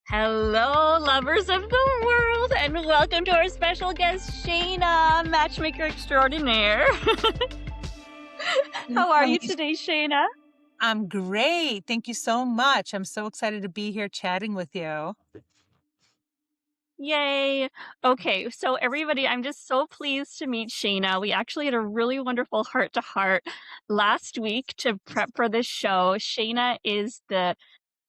Hello, lovers of the world, and welcome to our special guest, Shana, matchmaker extraordinaire. How are you today, Shana? I'm great. Thank you so much. I'm so excited to be here chatting with you. Yay. Okay, so everybody, I'm just so pleased to meet Shana. We actually had a really wonderful heart to heart last week to prep for this show. Shana is the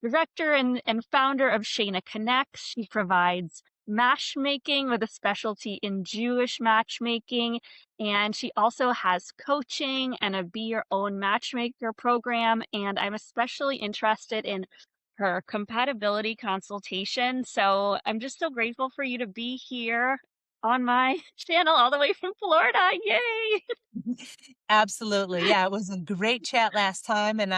director and founder of Shana Connects. She provides matchmaking with a specialty in Jewish matchmaking. And she also has coaching and a Be Your Own Matchmaker program. And I'm especially interested in her compatibility consultation. So I'm just so grateful for you to be here on my channel all the way from Florida. Yay! Absolutely. Yeah, it was a great chat last time and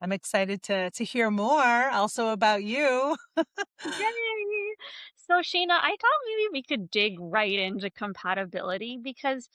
I'm excited to hear more also about you. Yay! So, Shayna, I thought maybe we could dig right into compatibility because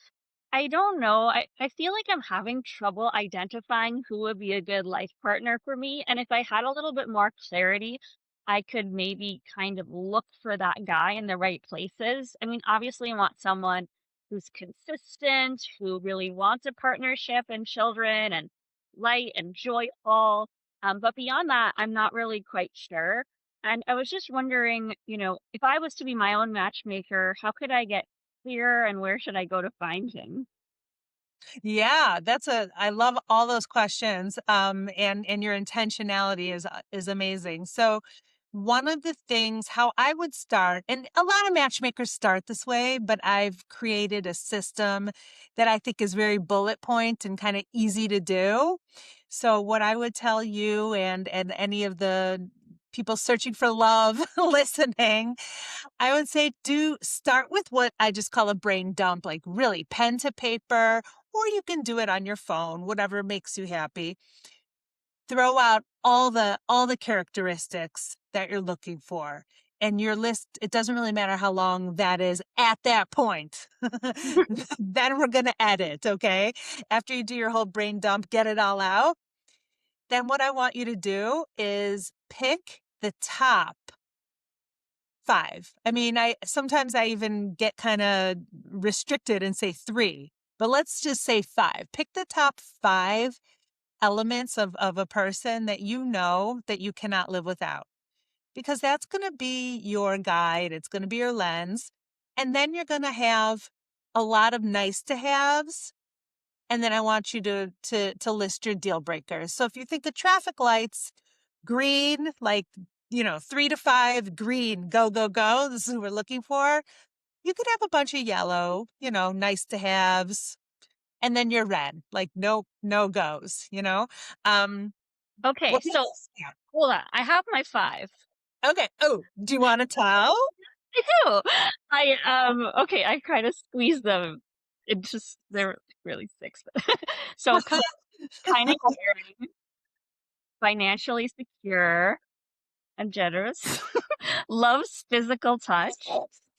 I don't know. I feel like I'm having trouble identifying who would be a good life partner for me. And if I had a little bit more clarity, I could maybe kind of look for that guy in the right places. I mean, obviously, I want someone who's consistent, who really wants a partnership and children and light and joyful. But beyond that, I'm not really quite sure. And I was just wondering, if I was to be my own matchmaker, how could I get clear and where should I go to find him? Yeah, I love all those questions. And your intentionality is amazing. So one of the things how I would start, and a lot of matchmakers start this way, but I've created a system that I think is very bullet point and kind of easy to do. So what I would tell you and any of the people searching for love listening, I would say do start with what I just call a brain dump, like really pen to paper, or you can do it on your phone, whatever makes you happy. Throw out all the characteristics that you're looking for. And your list, it doesn't really matter how long that is at that point. Then we're going to edit, okay? After you do your whole brain dump, get it all out. Then what I want you to do is pick the top five. I mean, I sometimes I even get kind of restricted and say three, but let's just say five. Pick the top five elements of a person that you know that you cannot live without, because that's going to be your guide. It's going to be your lens. And then you're going to have a lot of nice to haves. And then I want you to list your deal breakers. So if you think of traffic lights, green, like, 3 to 5, green, go, go, go. This is who we're looking for. You could have a bunch of yellow, nice to haves. And then you're red, like no goes. Um, Okay, what so else? Yeah. hold on. I have my five. Okay. Oh, do you want to tell? I do. Okay, I kind of squeezed them. They're really six. So kind of caring, financially secure and generous, loves physical touch,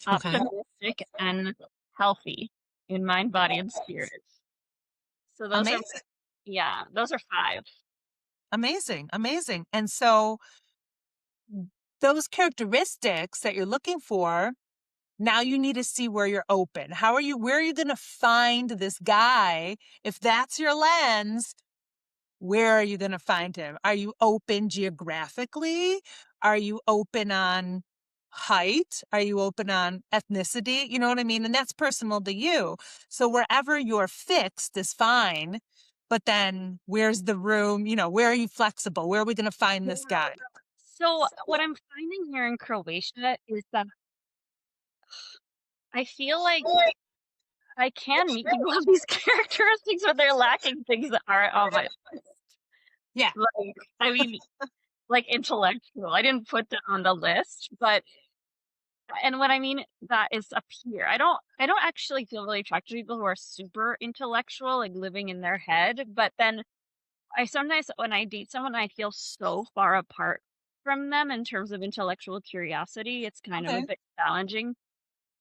Okay. optimistic, and healthy in mind, body, and spirit. So those are, Amazing. yeah, those are five. Amazing. Amazing. And so those characteristics that you're looking for, now you need to see where you're open. Where are you going to find this guy? If that's your lens, where are you going to find him? Are you open geographically? Are you open on height? Are you open on ethnicity? You know what I mean? And that's personal to you. So wherever you're fixed is fine. But then where's the room? Where are you flexible? Where are we going to find this guy? So what I'm finding here in Croatia is that I feel like I can meet people with these characteristics, but they're lacking things that aren't on my Yeah. like. I mean, like intellectual. I didn't put that on the list, but and what I mean that is up here. I don't actually feel really attracted to people who are super intellectual, like living in their head. But then I sometimes when I date someone, I feel so far apart from them in terms of intellectual curiosity. It's kind of a Okay. bit challenging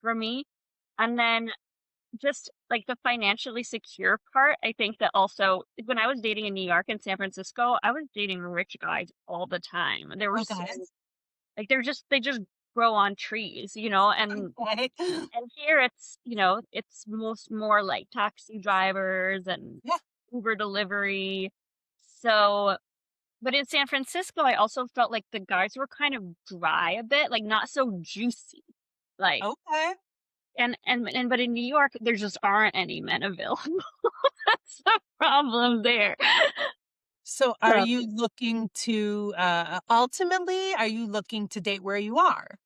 for me. And then just like the financially secure part, I think that also when I was dating in New York and San Francisco, I was dating rich guys all the time. There were so Okay. Like, they just grow on trees, you know, Right. and here it's, you know, it's most more like taxi drivers and Yeah. Uber delivery. So, but in San Francisco, I also felt like the guys were kind of dry a bit, like not so juicy. Like, Okay. and but in New York, there just aren't any men available. That's the problem there. So are So, you looking to ultimately are you looking to date where you are?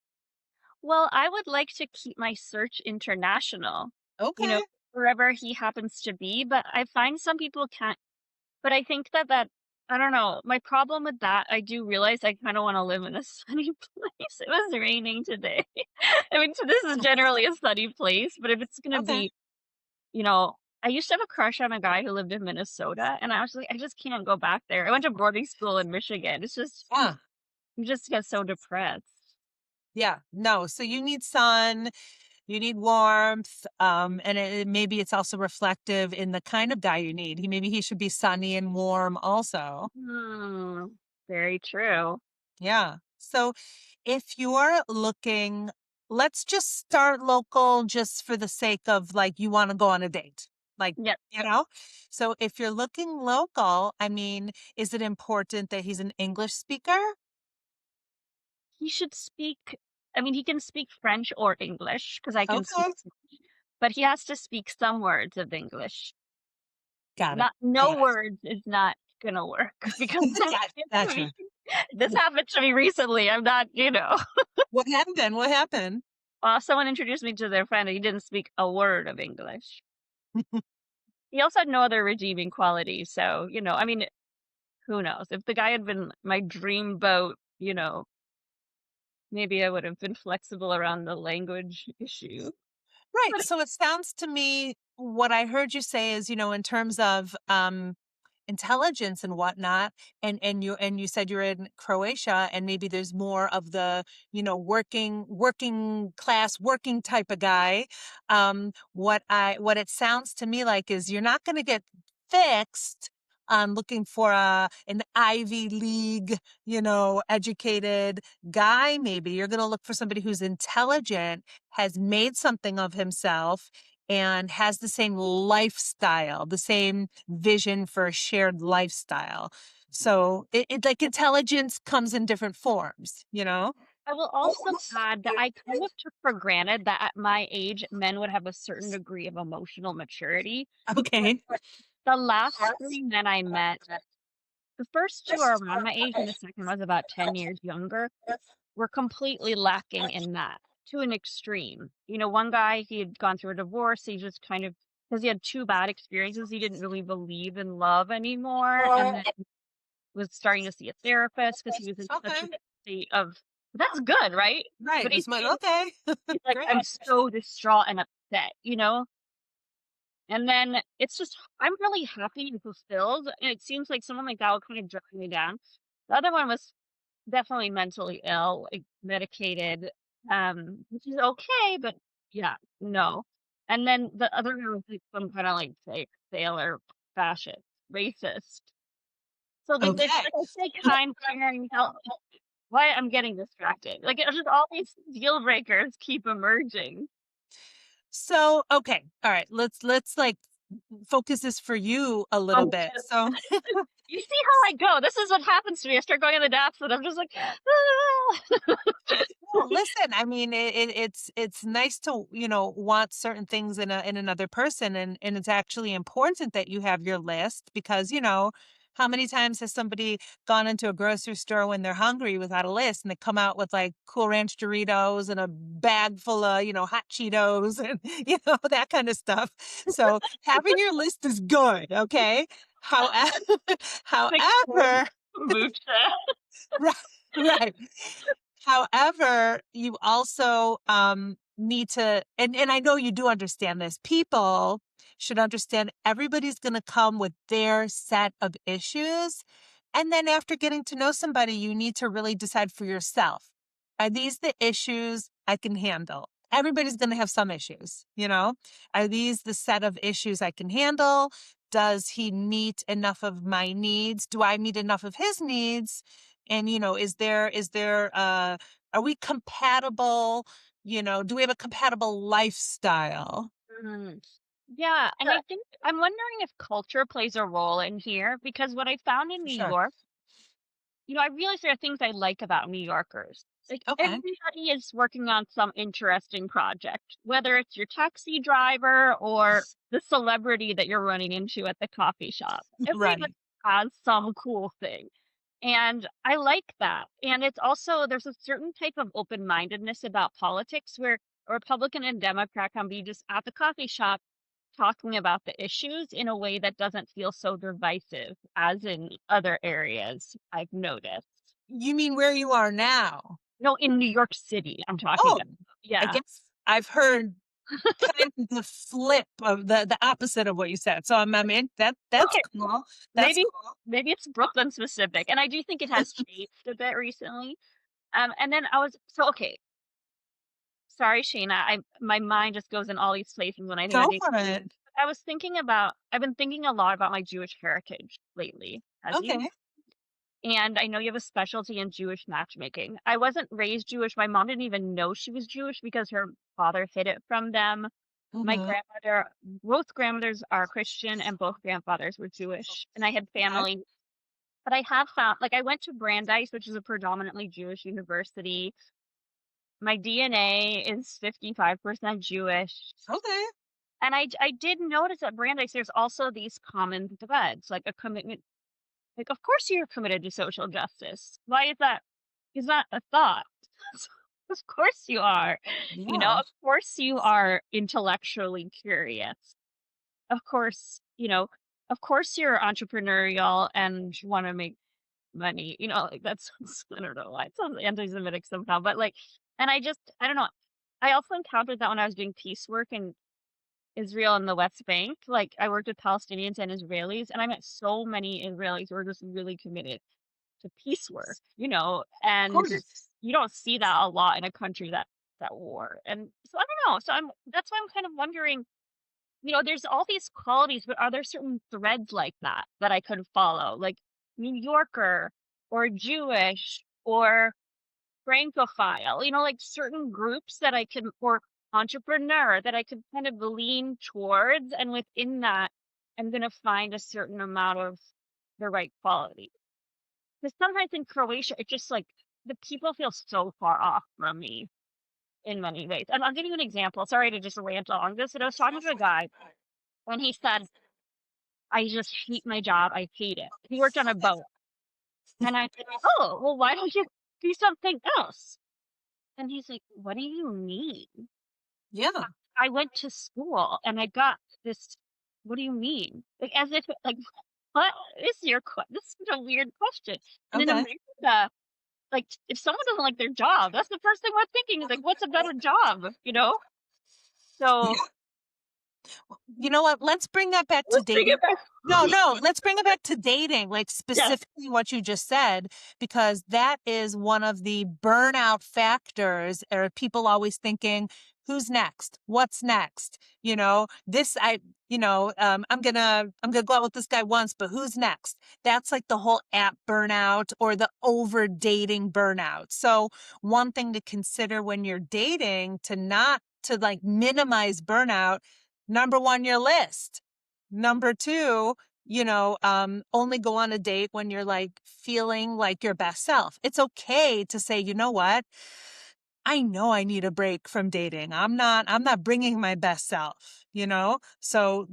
well, I would like to keep my search international, you know, Okay. wherever he happens to be, but I find some people can't. But I think that I don't know, my problem with that, I do realize I kinda wanna live in a sunny place. It was raining today. I mean, so this is generally a sunny place, but if it's gonna Okay. be, you know, I used to have a crush on a guy who lived in Minnesota, and I was like, "I just can't go back there." I went to boarding school in Michigan. It's just Yeah. you just get so depressed. Yeah. No. So you need sun, you need warmth, and maybe it's also reflective in the kind of guy you need. Maybe he should be sunny and warm also. Hmm, very true. Yeah. So if you're looking, let's just start local just for the sake of like you want to go on a date. Like, Yeah, you know? So if you're looking local, I mean, is it important that he's an English speaker? he should speak I mean, he can speak French or English because I can speak, Okay. but he has to speak some words of English. Got it. Not no Got it. words is not gonna work because Gotcha. this happened to me recently. I'm not, you know. What happened? What happened? Someone introduced me to their friend and he didn't speak a word of English. He also had no other redeeming qualities, so, you know, I mean, who knows? If the guy had been my dream boat, you know, maybe I would have been flexible around the language issue. Right. But So it sounds to me what I heard you say is, in terms of intelligence and whatnot, and you said you're in Croatia and maybe there's more of the, working class, working type of guy. What it sounds to me like is you're not gonna get fixed on looking for an Ivy League, educated guy. Maybe you're gonna look for somebody who's intelligent, has made something of himself, and has the same lifestyle, the same vision for a shared lifestyle. So it like intelligence comes in different forms, you know? I will also add that I kind of took for granted that at my age, men would have a certain degree of emotional maturity. Okay. The last 3 men I met, the first 2 are around my age and the second was about 10 years younger, were completely lacking in that to an extreme. You know, one guy, he had gone through a divorce, he just kind of because he had 2 bad experiences, he didn't really believe in love anymore, and then was starting to see a therapist because he was in such a Okay. state of that's good, right? Right. But It's my okay. he's like, "I'm Great. so distraught and upset," you know? And then it's just I'm really happy and fulfilled, and it seems like someone like that will kind of drag me down. The other one was definitely mentally ill, like, medicated, which is okay, but yeah, no. And then the other one was, like, some kinda, like, fake sailor, fascist, racist. So, Okay. like I say, kind, caring, help why I'm getting distracted. Like, it's just all these deal breakers keep emerging. So, okay. All right. Let's like focus this for you a little Oh, bit. So you see how I go. This is what happens to me. I start going in the depths and I'm just like, "Ah." well, listen, I mean, it's nice to, want certain things in another person, and it's actually important that you have your list because, how many times has somebody gone into a grocery store when they're hungry without a list and they come out with like Cool Ranch Doritos and a bag full of, hot Cheetos and, that kind of stuff. So having your list is good, okay? However, Like, so however, kombucha. right, right. However, you also need to, and I know you do understand this. People should understand everybody's going to come with their set of issues. And then after getting to know somebody, you need to really decide for yourself. Are these the issues I can handle? Everybody's going to have some issues, Are these the set of issues I can handle? Does he meet enough of my needs? Do I meet enough of his needs? And, are we compatible? Do we have a compatible lifestyle? Mhm. Yeah, and I think I'm wondering if culture plays a role in here because what I found in For New sure. York, I realize there are things I like about New Yorkers. Like Okay. everybody is working on some interesting project, whether it's your taxi driver or the celebrity that you're running into at the coffee shop. Everybody Right. has some cool thing. And I like that. And it's also, there's a certain type of open mindedness about politics where a Republican and Democrat can be just at the coffee shop talking about the issues in a way that doesn't feel so divisive as in other areas I've noticed. You mean where you are now? No, in New York City, I'm talking Oh, about. I Yeah. guess I've heard kind of the flip of the opposite of what you said. So I'm in that's Okay. cool. That's Maybe cool. maybe it's Brooklyn specific. And I do think it has changed a bit recently. And then I was so okay. Sorry, Shayna. My mind just goes in all these places when I think about Go dating. for it. I've been thinking a lot about my Jewish heritage lately, as you Okay. and I know you have a specialty in Jewish matchmaking. I wasn't raised Jewish. My mom didn't even know she was Jewish because her father hid it from them. My Mhm. grandmother, both grandmothers are Christian and both grandfathers were Jewish. And I had Okay. family, but I have found, like, I went to Brandeis, which is a predominantly Jewish university. My DNA is 55% Jewish. Okay. And I did notice at Brandeis, there's also these common threads, like a commitment. Like, of course you're committed to social justice. Why is that a thought? Of course you are. Yeah. Of course you are intellectually curious. Of course, of course you're entrepreneurial and want to make money. Like that sounds, I don't know why it sounds anti-Semitic somehow, but like, and I don't know. I also encountered that when I was doing piece work in Israel and the West Bank. Like I worked with Palestinians and Israelis, and I met so many Israelis who were just really committed to peace work, Of and course. you don't see that a lot in a country that war. And so I don't know. So that's why I'm kind of wondering, there's all these qualities, but are there certain threads like that I could follow? Like New Yorker or Jewish or Francophile, like certain groups that I can or entrepreneur that I could kind of lean towards, and within that, I'm gonna find a certain amount of the right quality. Because sometimes in Croatia, it's just like the people feel so far off from me in many ways. And I'll give you an example. Sorry to just rant on this, but I was talking to a guy and he said, I just hate my job. I hate it. He worked on a boat. And I said, oh, well, why don't you do something else? And he's like, what do you mean? Yeah. I went to school and I got this. What do you mean? Like, as if, like, what is this is a weird question. And in Okay. America, like, if someone doesn't like their job, that's the first thing we're thinking is like, what's a better job? So Yeah. You know what? Let's bring that back to let's bring dating. it back. No, no, let's bring it back to dating, like Yes. specifically what you just said, because that is one of the burnout factors. Are people always thinking, who's next? What's next? This I'm gonna go out with this guy once, but who's next? That's like the whole app burnout or the over dating burnout. So one thing to consider when you're dating to not to like minimize burnout. Number one, your list. Number two, only go on a date when you're like feeling like your best self. It's okay to say, you know what? I know I need a break from dating. I'm not bringing my best self. So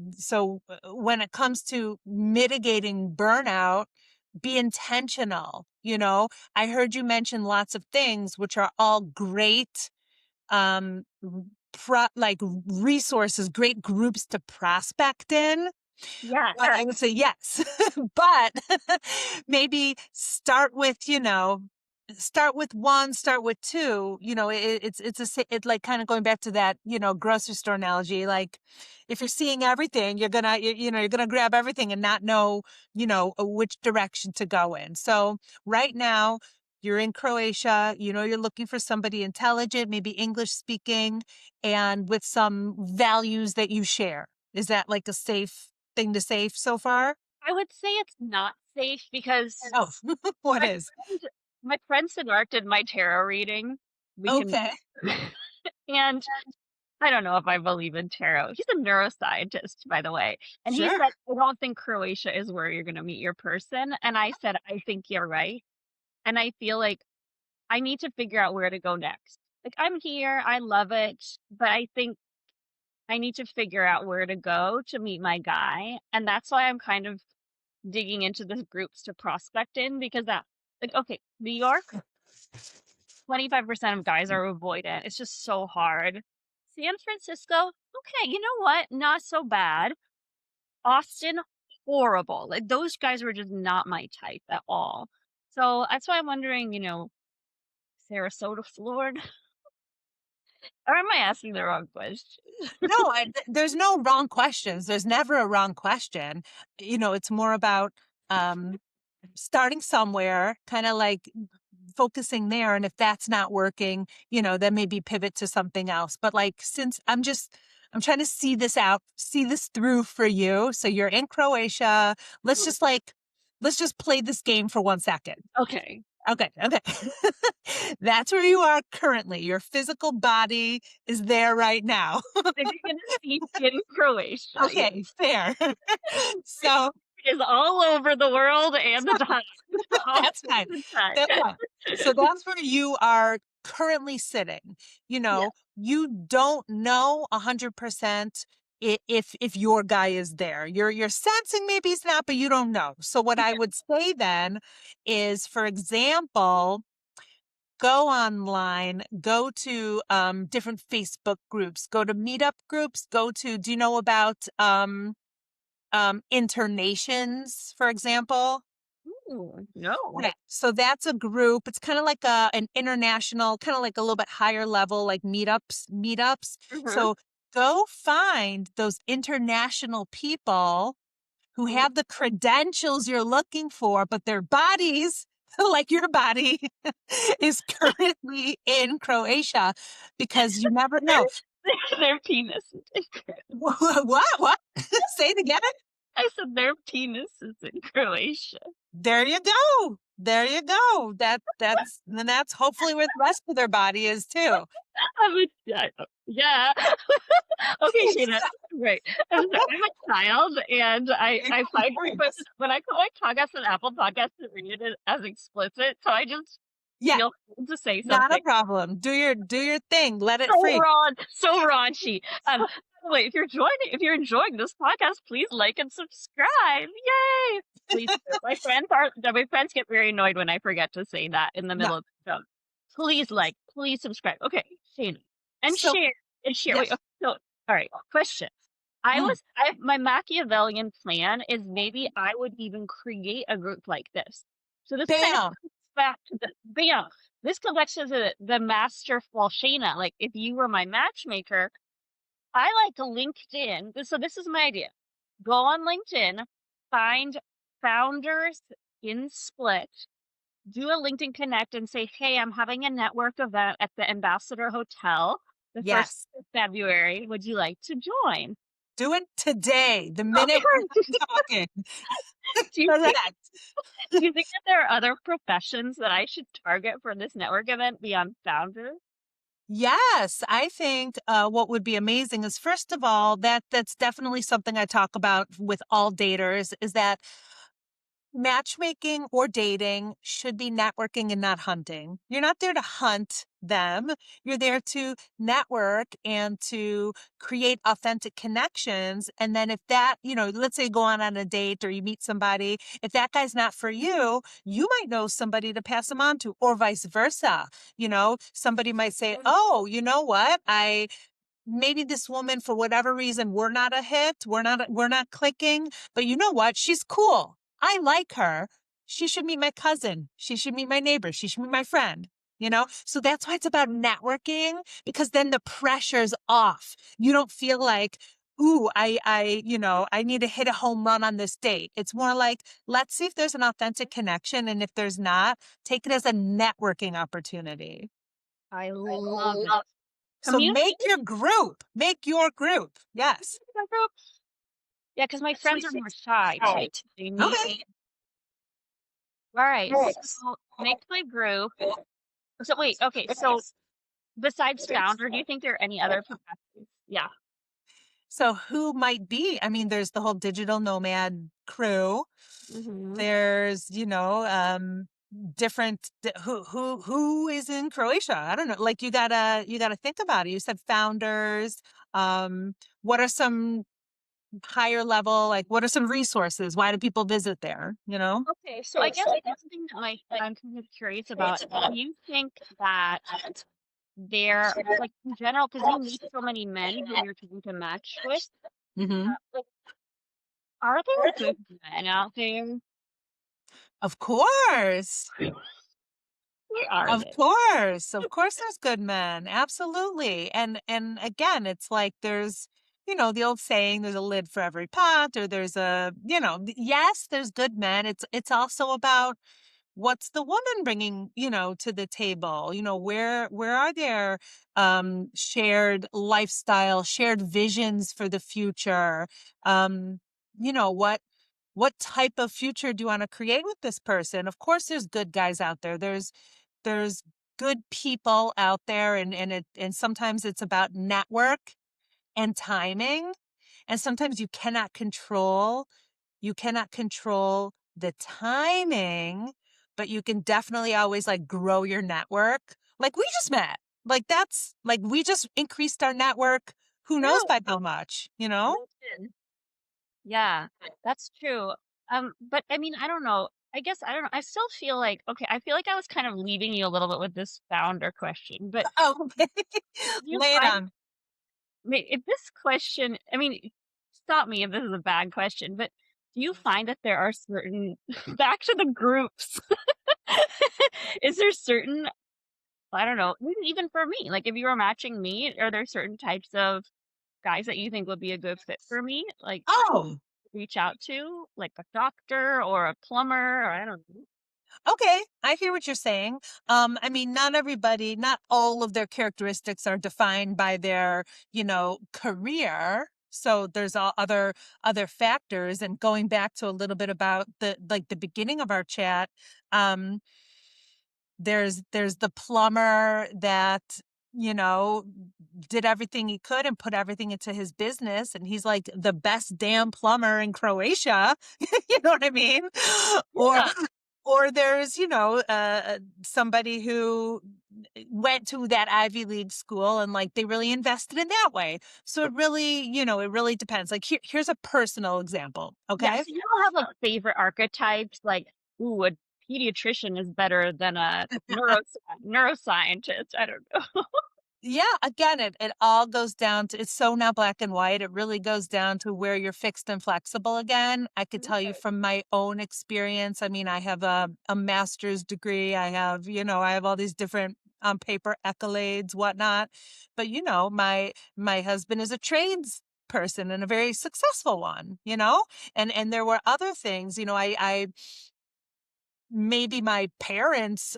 when it comes to mitigating burnout, be intentional. I heard you mention lots of things which are all great um like resources, great groups to prospect in. Yes. But I would say yes. But maybe start with one, start with two. It's like kind of going back to that, grocery store analogy. Like if you're seeing everything, you're gonna grab everything and not know, which direction to go in. So right now, you're in Croatia, you're looking for somebody intelligent, maybe English speaking, and with some values that you share. Is that like a safe thing to say so far? I would say it's not safe because Oh, what my is? my friend Siddharth did my tarot reading. We can Okay. and I don't know if I believe in tarot. He's a neuroscientist, by the way, and he Sure. said, "I don't think Croatia is where you're gonna meet your person," and I said, "I think you're right," and I feel like I need to figure out where to go next. Like, I'm here, I love it, but I think I need to figure out where to go to meet my guy, and that's why I'm kind of digging into the groups to prospect in because that like, okay, New York, 25% of guys are avoidant. It's just so hard. San Francisco, okay, you know what? Not so bad. Austin, horrible. Like those guys were just not my type at all. So that's why I'm wondering, Sarasota, Florida. Or am I asking the wrong question? No, there's no wrong questions. There's never a wrong question. It's more about um, starting somewhere, kind of like focusing there. And if that's not working, then maybe pivot to something else. But like, since I'm trying to see this out, see this through for you. So you're in Croatia. Let's just like, let's just play this game for 1 second. Okay. Okay. Okay. That's where you are currently. Your physical body is there right now. If you're gonna see in Croatia, yeah. Okay, fair. So Is all over the world and the time. All that's fine. the time. That's fine. So that's where you are currently sitting. Yeah. You don't know 100% if your guy is there. You're sensing maybe he's not, but you don't know. So what I would say then is, for example, go online, go to different Facebook groups, go to meetup groups, do you know about internations, for example? Ooh, no. Right. So that's a group. It's kind of like an international, kind of like a little bit higher level, like meetups. Mhm. So go find those international people who Mhm. have the credentials you're looking for, but their bodies, like your body, is currently in Croatia, because you never know. Their penis is in What? What? Say it again. I said their penis is in Croatia. There you go. There you go. That's hopefully where the rest of their body is too. Yeah. Okay, Shana. Right. I'm sorry. I'm a child, and I find when I put my podcast on Apple Podcasts, it read it as explicit, so I just Yeah, feel to say not a something. problem. Do your thing. Let it So free. so raunchy. By the way, if you're enjoying this podcast, please like and subscribe. Yay! Please do. My friends get very annoyed when I forget to say that in the No. middle of the show. Please like, please subscribe. Okay, Shana. And So share. Wait, yes. okay, so all right, question. Mm, My Machiavellian plan is maybe I would even create a group like this. So this kind of bam. comes back to the bam. This comes back to the master Shayna. Like if you were my matchmaker, I like LinkedIn. So this is my idea. Go on LinkedIn, find founders in Split, do a LinkedIn Connect and say, hey, I'm having a network event at the Ambassador Hotel the first Yes. of February. Would you like to join? Do it today. The minute we're Okay. done talking. do you think Correct. do you think that there are other professions that I should target for this network event beyond founders? Yes, I think what would be amazing is, first of all, that's definitely something I talk about with all daters, is that matchmaking or dating should be networking and not hunting. You're not there to hunt them. You're there to network and to create authentic connections. And then if that, let's say you go on a date or you meet somebody, if that guy's not for you, you might know somebody to pass them on to, or vice versa. Somebody might say, oh, you know what? Maybe this woman, for whatever reason, we're not a hit, we're not clicking, but you know what, she's cool, I like her, she should meet my cousin, she should meet my neighbor, she should meet my friend. So that's why it's about networking, because then the pressure's off. You don't feel like, ooh, I need to hit a home run on this date. It's more like, let's see if there's an authentic connection, and if there's not, take it as a networking opportunity. I love it. So Community make your group. Yes. groups. Yeah, because my friends are more shy too. They need Okay. All right. So make my group. So wait, okay. So besides founder, do you think there are any other professions? Yeah. So who might be? I mean, there's the whole digital nomad crew. Hmm. There's, different who is in Croatia? I don't know. Like you gotta think about it. You said founders. Um, what are some higher level, like what are some resources? Why do people visit there? You know? Okay. So I guess one thing that I'm kind of curious about, do you think that there, like in general, because you meet so many men who you're trying to match with, Hmm. like, are there good men out there? Of course. Where are Of they? course. Of course there's good men. Absolutely. And again, it's like there's, the old saying, there's a lid for every pot, or there's yes, there's good men. It's also about what's the woman bringing, to the table. Where are there shared lifestyle, shared visions for the future? Um, what type of future do you want to create with this person? Of course there's good guys out there. There's good people out there, and sometimes it's about network and timing, and sometimes you cannot control the timing, but you can definitely always like grow your network. Like we just met. Like that's like we just increased our network. Who knows True. by how much, you know? LinkedIn. Yeah, that's true. But I mean, I don't know. I guess I don't know. I still feel like, okay, I feel like I was kind of leaving you a little bit with this founder question, but Oh, do you lay it find on. if this question, I mean, stop me if this is a bad question, but do you find that there are certain back to the groups? Is there certain, I don't know, even for me, like if you were matching me, are there certain types of guys that you think would be a good fit for me? Like Oh, reach out to, like a doctor or a plumber, or I don't know. okay, I hear what you're saying. I mean, not all of their characteristics are defined by their, career. So there's all other factors. And going back to a little bit about the beginning of our chat, um, there's the plumber that, you know, did everything he could and put everything into his business, and he's like the best damn plumber in Croatia. You know what I mean? Or Yeah. or there's, somebody who went to that Ivy League school and like they really invested in that way. So it really depends. Like here's a personal example. Yeah. Okay. So you don't have like favorite archetypes, like, ooh, a pediatrician is better than a neuroscientist. I don't know. Yeah, again, it all goes down to, it's so now black and white. It really goes down to where you're fixed and flexible again. I could tell you Okay. from my own experience. I mean, I have a master's degree. I have all these different paper accolades, whatnot. But my husband is a trades person and a very successful one, and there were other things, I maybe my parents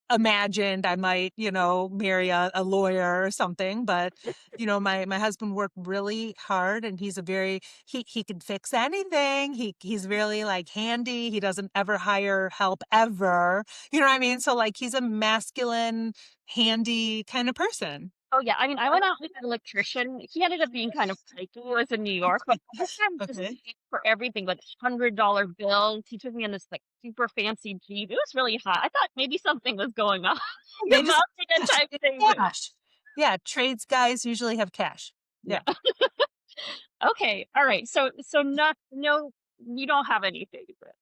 imagined I might, marry a lawyer or something. But, my husband worked really hard, and he can fix anything. He's really like handy. He doesn't ever hire help ever. You know what I mean? So like he's a masculine, handy kind of person. Oh yeah, I mean, I went out with an electrician. He ended up being kind of picky. He was in New York, but this guy was just Okay. paying for everything, like $100 bills. He took me in this like super fancy Jeep. It was really hot. I thought maybe something was going on. They The just mountain cash. type It's thing, but cash. Yeah, trades guys usually have cash. yeah. Yeah. Okay, all right. So not no, you don't have any favorite.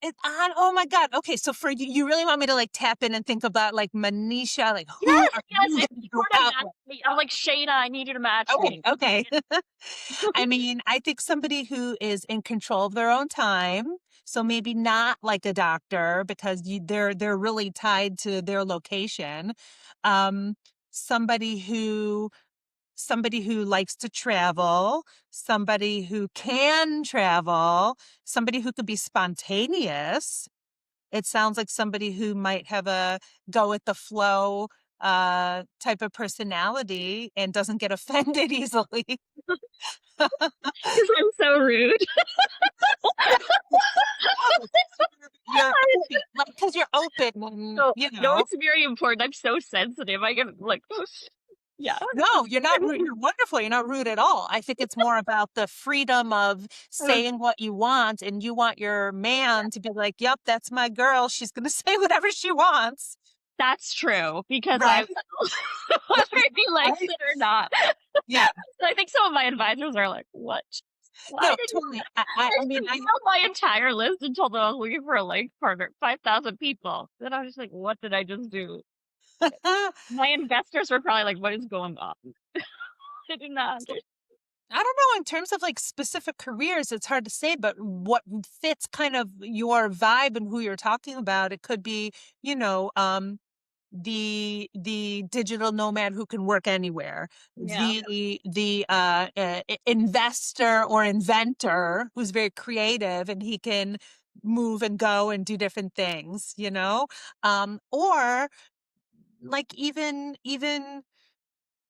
It's on. Oh my God. Okay, so for you, you really want me to like tap in and think about like Manisha, like who Yes, are yes. you If going to you go were to out match with? me, I'm like Shayna. I need you to match Okay, me. okay. I mean, I think somebody who is in control of their own time. So maybe not like a doctor, because they're really tied to their location. Um, somebody who somebody who likes to travel, somebody who can travel, somebody who could be spontaneous. It sounds like somebody who might have a go with the flow, type of personality and doesn't get offended easily. Because I'm so rude. Oh, you're open, like, because you're open and, So, no, it's very important. I'm so sensitive. I get like, yeah. no, you're not rude. You're wonderful. You're not rude at all. I think it's more about the freedom of saying what you want, and you want your man to be like, "Yep, that's my girl. She's gonna say whatever she wants." That's true because I Right? will, whether he likes Right? it or not. Yeah. So I think some of my advisors are like, "What? Why No, did you?" totally. I I mean, just emailed my entire list and told them I was looking for a life partner, 5,000 people. Then I was just like, "What did I just do?" I My investors were probably like, "What is going on?" I did not understand. don't know, in terms of like specific careers, it's hard to say, but what fits kind of your vibe and who you're talking about, it could be, you know, the digital nomad who can work anywhere, Yeah. the investor or inventor who's very creative and he can move and go and do different things, you know, or like even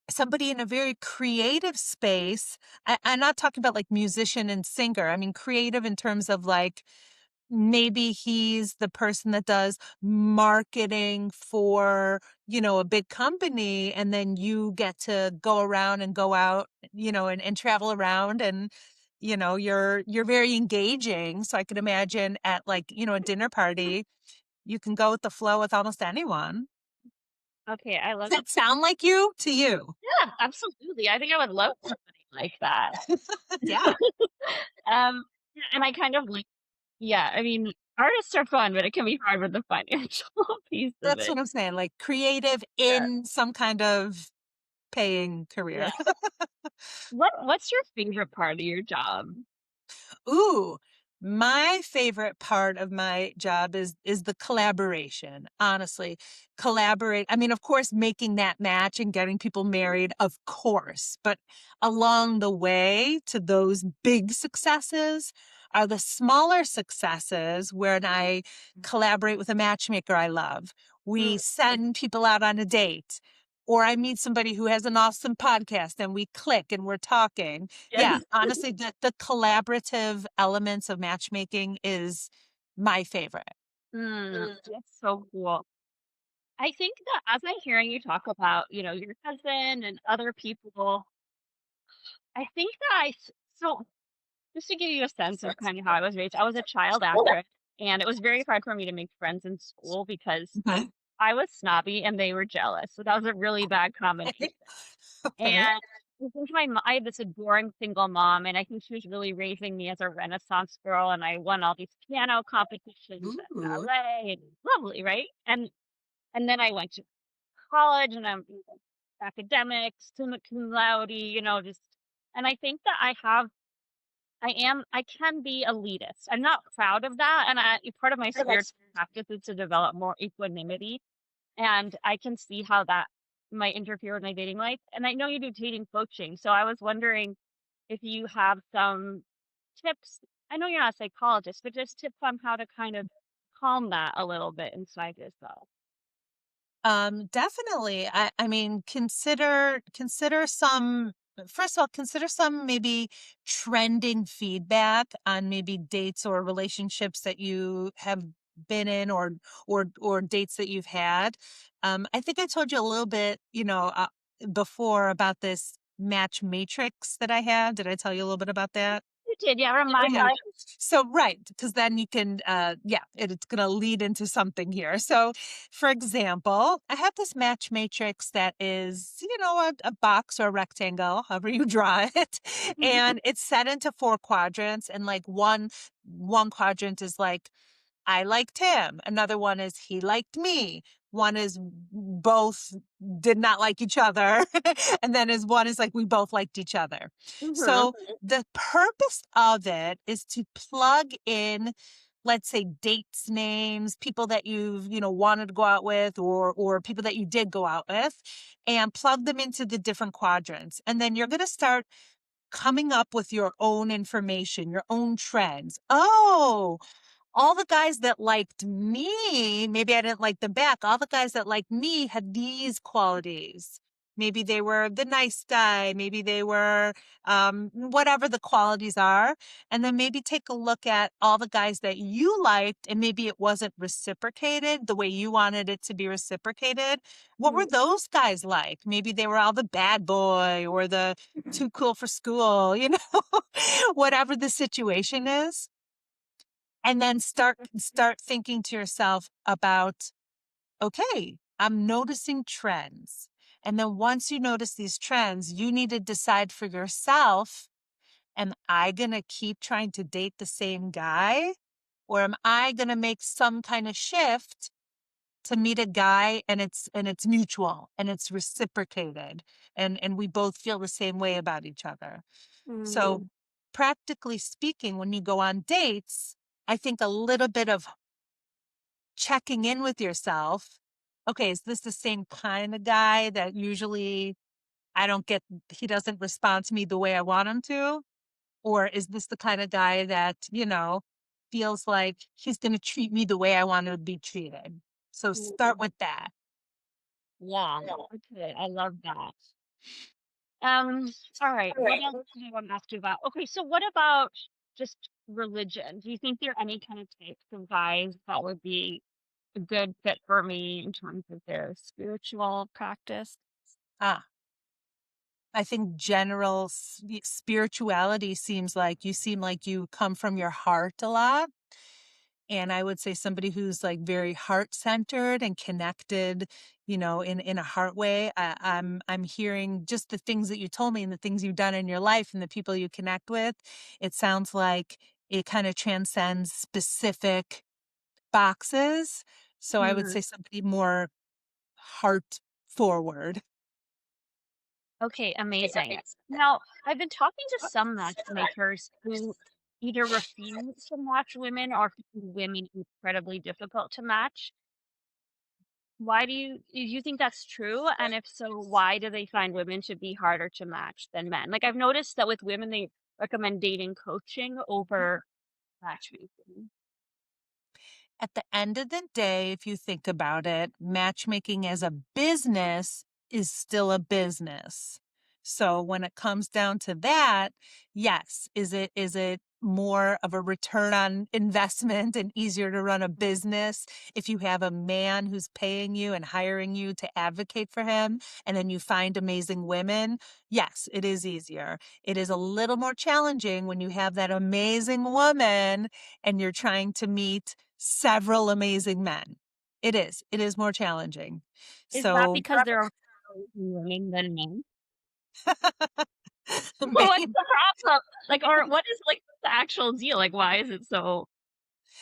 somebody in a very creative space. I'm not talking about like musician and singer. I mean creative in terms of like maybe he's the person that does marketing for, you know, a big company, and then you get to go around and go out, you know, and travel around, and you know, you're very engaging. So I could imagine at like, you know, a dinner party, you can go with the flow with almost anyone. Okay, I Does love that sound like you to you? Yeah, absolutely. I think I would love somebody like that. Yeah. Yeah, and I kind of like yeah, I mean, artists are fun, but it can be hard with the financial piece of That's it. what I'm saying. Like creative Yeah, in some kind of paying yeah. career. What's your favorite part of your job? Ooh, my favorite part of my job is the collaboration. Honestly, collaborate. I mean, of course, making that match and getting people married, of course, but along the way to those big successes are the smaller successes when I collaborate with a matchmaker I love. We Mm, send people out on a date. Or I meet somebody who has an awesome podcast and we click and we're talking. Yeah, yes. honestly, the collaborative elements of matchmaking is my favorite. Mm. That's so cool. I think that as I'm hearing you talk about, your cousin and other people, I think that so just to give you a sense of kind of how I was raised, I was a child actress and it was very hard for me to make friends in school because Okay. I was snobby and they were jealous. So that was a really bad combination. Okay. And Okay. I think I had this adoring single mom, and I think she was really raising me as a Renaissance girl. And I won all these piano competitions and Ooh. ballet, and lovely, right? And then I went to college, and I'm academics, summa cum laude, just. And I think that I can be elitist. I'm not proud of that, and part of my spiritual practice is to develop more equanimity, and I can see how that might interfere with my dating life. And I know you do dating coaching, so I was wondering if you have some tips. I know you're not a psychologist, but just tips on how to kind of calm that a little bit inside yourself. Definitely. I mean, consider some first of all, consider some maybe trending feedback on maybe dates or relationships that you have been in or dates that you've had. I think I told you a little bit, you know, before about this match matrix that I have. Did I tell you a little bit about that? You did, yeah. Remind Yeah. me. So right, because then you can yeah, it's gonna lead into something here. So for example, I have this match matrix that is, you know, a box or a rectangle, however you draw it. And it's set into four quadrants, and like one quadrant is like I liked him. Another one is he liked me. One is both did not like each other. And then is one is like we both liked each other. Hmm. So the purpose of it is to plug in, let's say, dates names, people that you've, you know, wanted to go out with, or people that you did go out with, and plug them into the different quadrants. And then you're going to start coming up with your own information, your own trends. Oh, all the guys that liked me, maybe I didn't like them back. All the guys that liked me had these qualities. Maybe they were the nice guy. Maybe they were whatever the qualities are. And then maybe take a look at all the guys that you liked and maybe it wasn't reciprocated the way you wanted it to be reciprocated. What were Mm, those guys like? Maybe they were all the bad boy or the too cool for school, whatever the situation is. And then start thinking to yourself about, okay, I'm noticing trends. And then once you notice these trends, you need to decide for yourself, am I going to keep trying to date the same guy? Or am I going to make some kind of shift to meet a guy and it's mutual and it's reciprocated and we both feel the same way about each other. So mm. practically speaking, when you go on dates, I think a little bit of checking in with yourself. Okay, is this the same kind of guy that usually I don't get, he doesn't respond to me the way I want him to? Or is this the kind of guy that, feels like he's going to treat me the way I want to be treated? So start Mm. with that. Yeah. Okay, I love that. Um, all right. What else do you want to ask you about? Okay, so what about just religion? Do you think there are any kind of types of guys that would be a good fit for me in terms of their spiritual practice? Ah, I think general spirituality seems like you seem like you come from your heart a lot. And I would say somebody who's like very heart centered and connected, in a heart way. I'm hearing just the things that you told me and the things you've done in your life and the people you connect with. It sounds like it kind of transcends specific boxes. So I would Mhm. say somebody more heart forward. Okay, amazing. Now, I've been talking to some matchmakers who either refuse to match women or find women incredibly difficult to match. Why do you think that's true? And if so, why do they find women to be harder to match than men? Like I've noticed that with women, they recommend dating coaching over matchmaking. At the end of the day, if you think about it, matchmaking as a business is still a business. So when it comes down to that, yes, is it more of a return on investment and easier to run a business if you have a man who's paying you and hiring you to advocate for him and then you find amazing women? Yes, it is easier. It is a little more challenging when you have that amazing woman and you're trying to meet several amazing men. It is. It is more challenging. Is that So because there are more women than men? What's maybe the problem? Like, or what is like the actual deal? Like, why is it so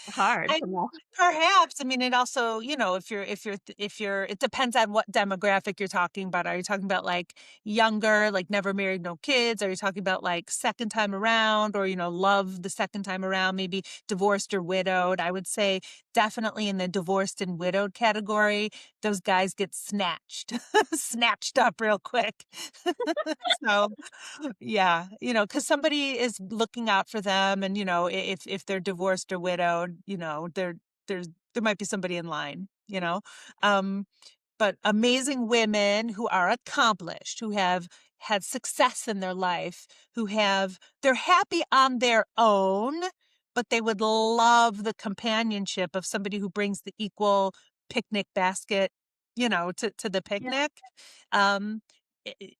hard I to match? perhaps, I mean, it also, if you're it depends on what demographic you're talking about. Are you talking about like younger, like never married, no kids? Are you talking about like second time around or, love the second time around, maybe divorced or widowed? I would say definitely in the divorced and widowed category, those guys get snatched, snatched up real quick. So yeah, because somebody is looking out for them, and if they're divorced or widowed, there might be somebody in line. Um, but amazing women who are accomplished, who have had success in their life, they're happy on their own, but they would love the companionship of somebody who brings the equal picnic basket, to the Yeah. picnic. Um,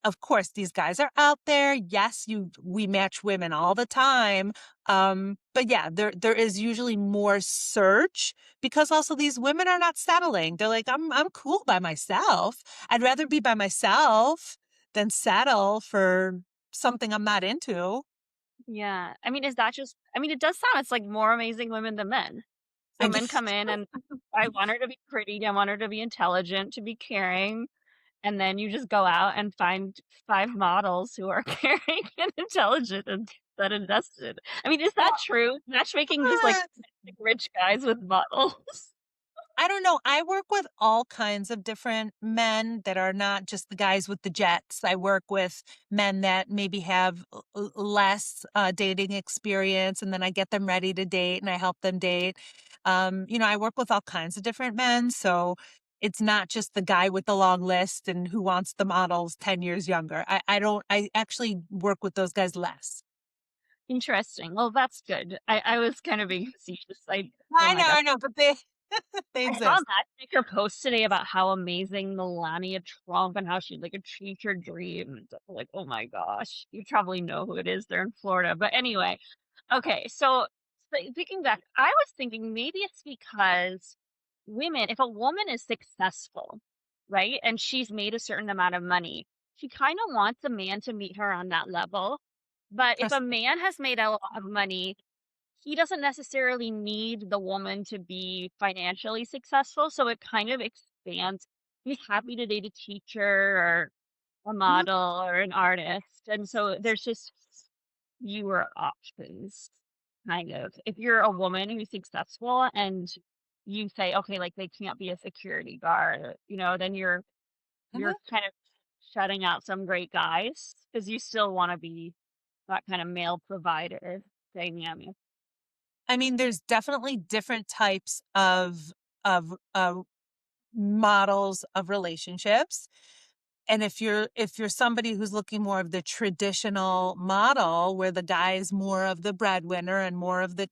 of course, these guys are out there. Yes, we match women all the time. But yeah, there is usually more search because also these women are not settling. They're like, I'm cool by myself. I'd rather be by myself than settle for something I'm not into. Yeah. I mean, is that just I mean, it does sound it's like more amazing women than men. So I men come in and I want her to be pretty, I want her to be intelligent, to be caring, and then you just go out and find 5 models who are caring and intelligent and that invested. I mean, is that true? Matchmaking just like rich guys with models? I don't know. I work with all kinds of different men that are not just the guys with the jets. I work with men that maybe have less dating experience, and then I get them ready to date and I help them date. I work with all kinds of different men. So it's not just the guy with the long list and who wants the models 10 years younger. I don't, I actually work with those guys less. Interesting. Well, that's good. I was kind of being facetious. Oh my I gosh. know, but they I saw a exist. Matchmaker post today about how amazing Melania Trump and how she'd like achieved her dreams. Like, oh my gosh, you probably know who it is. They're in Florida. But anyway, okay. So thinking back, I was thinking maybe it's because women, if a woman is successful, right, and she's made a certain amount of money, she kind of wants a man to meet her on that level. But if a Trust. man has made a lot of money, he doesn't necessarily need the woman to be financially successful, so it kind of expands. He's happy to date a teacher or a Mhm. model or an artist, and so there's just fewer options, kind of. If you're a woman who's successful and you say, "Okay, like, they can't be a security guard," then you're Mhm. kind of shutting out some great guys because you still wanna be that kind of male provider dynamic. I mean, there's definitely different types of models of relationships. And if you're somebody who's looking more of the traditional model where the guy is more of the breadwinner and more of the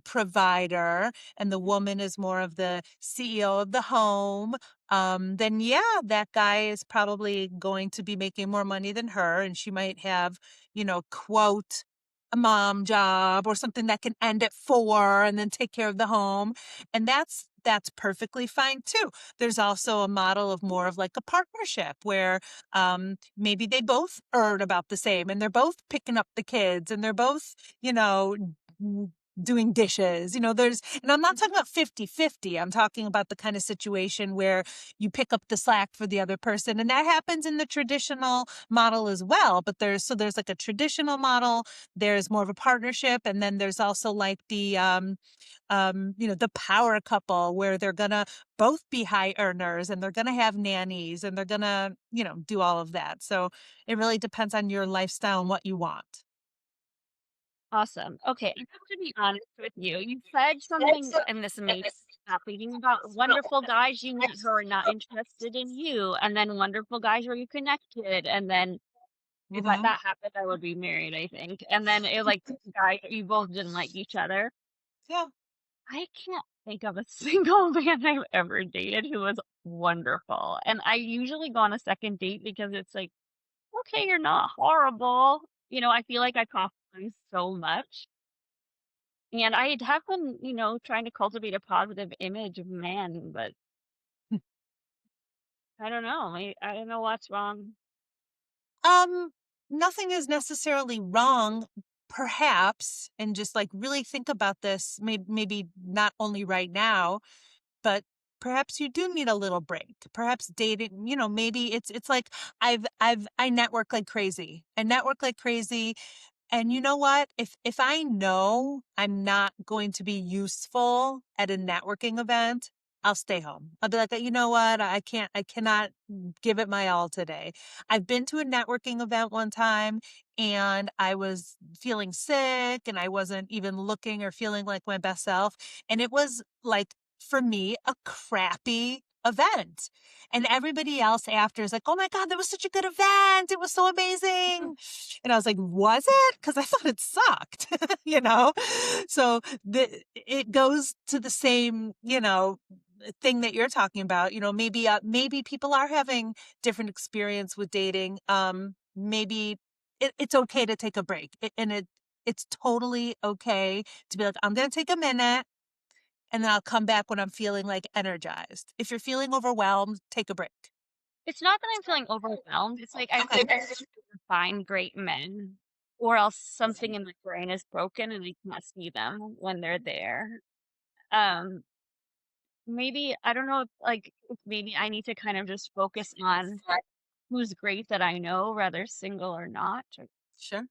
provider and the woman is more of the CEO of the home, then yeah, that guy is probably going to be making more money than her, and she might have, quote, a mom job or something that can end at 4 and then take care of the home. And that's perfectly fine too. There's also a model of more of like a partnership where maybe they both earn about the same and they're both picking up the kids and they're both, you know, doing dishes. And I'm not talking about 50-50. I'm talking about the kind of situation where you pick up the slack for the other person. And that happens in the traditional model as well. But there's like a traditional model, there's more of a partnership, and then there's also like the power couple where they're gonna both be high earners and they're gonna have nannies and they're gonna, do all of that. So it really depends on your lifestyle and what you want. Awesome. Okay, I have to be honest with you. You said something, and this made me stop thinking about wonderful guys you met who are not interested in you, and then wonderful guys where you connected, and then if Hmm. that happened, I would be married, I think. And then like guys you both didn't like each other. Yeah. I can't think of a single man I've ever dated who was wonderful. And I usually go on a second date because it's like, okay, you're not horrible. I feel like I compromise so much. And I have been, trying to cultivate a positive image of men, but I don't know. I don't know what's wrong. Um, Nothing is necessarily wrong, perhaps, and just like really think about this, maybe not only right now, but perhaps you do need a little break. Perhaps dating, maybe it's like I network like crazy. I network like crazy. And you know what? If I know I'm not going to be useful at a networking event, I'll stay home. I'll be like, you know what? I cannot give it my all today. I've been to a networking event one time and I was feeling sick and I wasn't even looking or feeling like my best self. And it was like, for me, a crappy event. And everybody else after is like, oh my God, that was such a good event. It was so amazing. And I was like, was it? Because I thought it sucked, you know? So it goes to the same, thing that you're talking about. Maybe people are having different experience with dating. Maybe it's okay to take a break. It's totally okay to be like, I'm gonna take a minute and then I'll come back when I'm feeling like energized. If you're feeling overwhelmed, take a break. It's not that I'm feeling overwhelmed. It's like I feel like I find great men, or else something in my brain is broken and I can't see them when they're there. Um, Maybe I don't know if maybe I need to kind of just focus on who's great that I know, rather single or not. Or, Sure.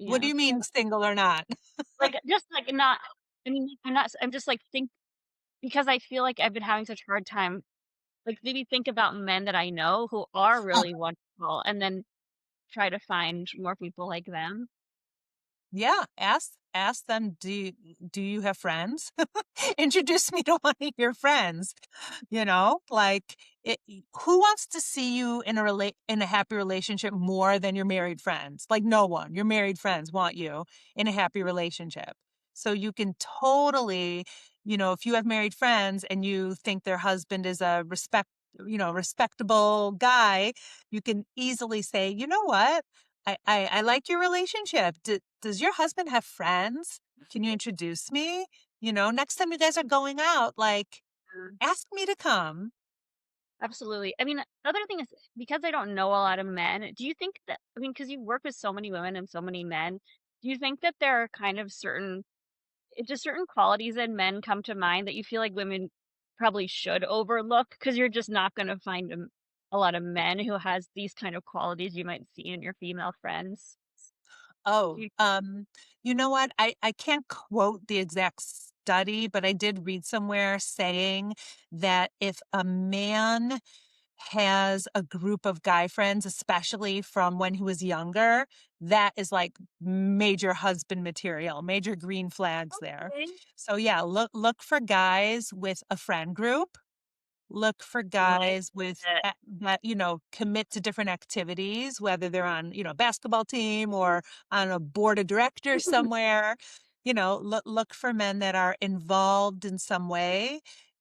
What do yeah. you mean single or not? Like, just, like, not I mean, I'm not I'm just, like, think because I feel like I've been having such a hard time, like, maybe think about men that I know who are really wonderful and then try to find more people like them. Yeah, ask them, do you have friends? Introduce me to one of your friends, you know? Like, who wants to see you in a happy relationship more than your married friends? Like, no one. Your married friends want you in a happy relationship. So you can totally, if you have married friends and you think their husband is a respectable guy, you can easily say, "You know what? I like your relationship. Does your husband have friends? Can you introduce me? Next time you guys are going out, like, Mm. ask me to come." Absolutely. I mean, the other thing is, because I don't know a lot of men, do you think that, I mean, because you work with so many women and so many men, do you think that there are kind of just certain qualities in men come to mind that you feel like women probably should overlook? Because you're just not going to find a lot of men who has these kind of qualities you might see in your female friends. Do Oh, you, you know what? I can't quote the exact study, but I did read somewhere saying that if a man has a group of guy friends, especially from when he was younger, that is like major husband material, major green flags there. okay. So yeah, look for guys with a friend group. Look for Like guys with it. that, commit to different activities, whether they're on, a basketball team or on a board of directors somewhere. Look for men that are involved in some way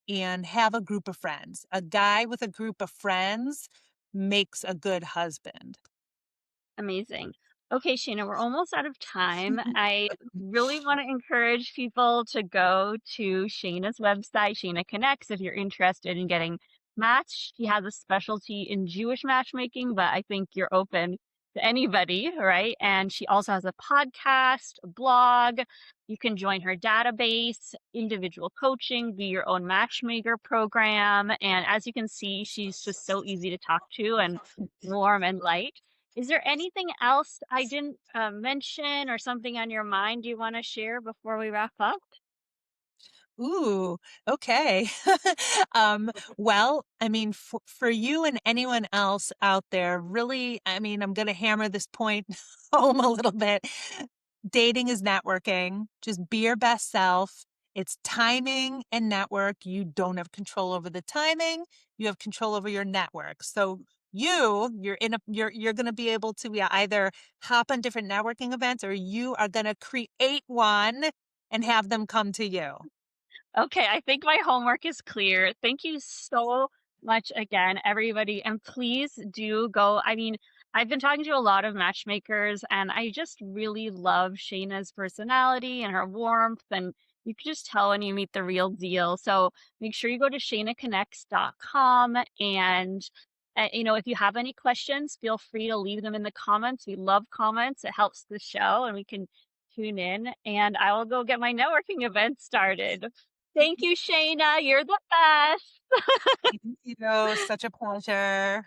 and have a group of friends. A guy with a group of friends makes a good husband. Amazing. Okay, Shana, we're almost out of time. I really want to encourage people to go to Shana's website, Shana Connects, if you're interested in getting matched. She has a specialty in Jewish matchmaking, but I think you're open to anybody, right? And she also has a podcast, a blog. You can join her database, individual coaching, be your own matchmaker program. And as you can see, she's just so easy to talk to and warm and light. Is there anything else I didn't, mention or something on your mind you wanna share before we wrap up? Ooh, okay. Um, well, I mean, for you and anyone else out there, really, I mean, I'm gonna hammer this point home a little bit. Dating is networking. Just be your best self. It's timing and network. You don't have control over the timing. You have control over your network. So you're gonna be able to, yeah, either hop on different networking events or you are gonna create one and have them come to you. Okay, I think my homework is clear. Thank you so much again, everybody. And please do go. I mean, I've been talking to a lot of matchmakers, and I just really love Shayna's personality and her warmth. And you can just tell when you meet the real deal. So make sure you go to shanaconnects.com. And, if you have any questions, feel free to leave them in the comments. We love comments, it helps the show, and we can tune in. And I will go get my networking event started. Thank you, Shayna. You're the best. Thank you. Such a pleasure.